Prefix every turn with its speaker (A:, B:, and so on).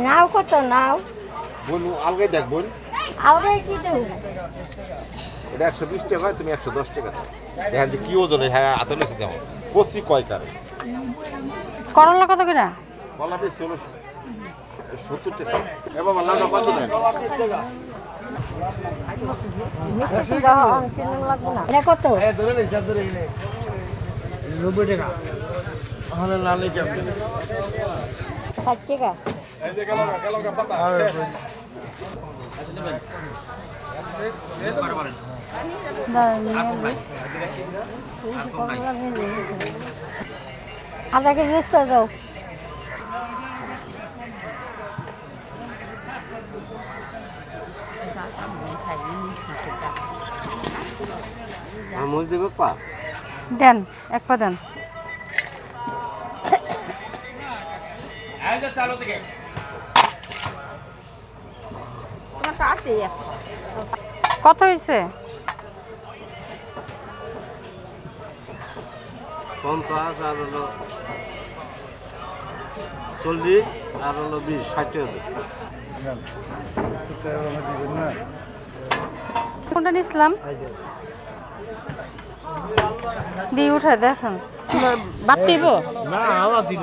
A: নাও কত নাও
B: বোন আলগাই দেখ বোন
A: আলগাই কি দেব
B: এটা 120 টাকা তুমি 110 টাকা দাও দেখেন যে কি ওজন হ্যাঁ হাতে লেছে দেখো কচি কয় কার
A: করলা কত করে
B: কলা বেশ 70 টাকা এ বাবা লাউটা কত দেন
A: এটা কত
C: 90 টাকা তাহলে লালি কেমন
A: 60 টাকা আধা কেজি দাও
C: আমল দেবে পা
A: দেন এক পা দেন কত হয়েছে
C: 50 আর হলো 40 আর হলো 20 60
A: কোনটা নিছিলাম দিয়ে উঠে দেখেন বাদ দিব
C: না আওয়াজ দিন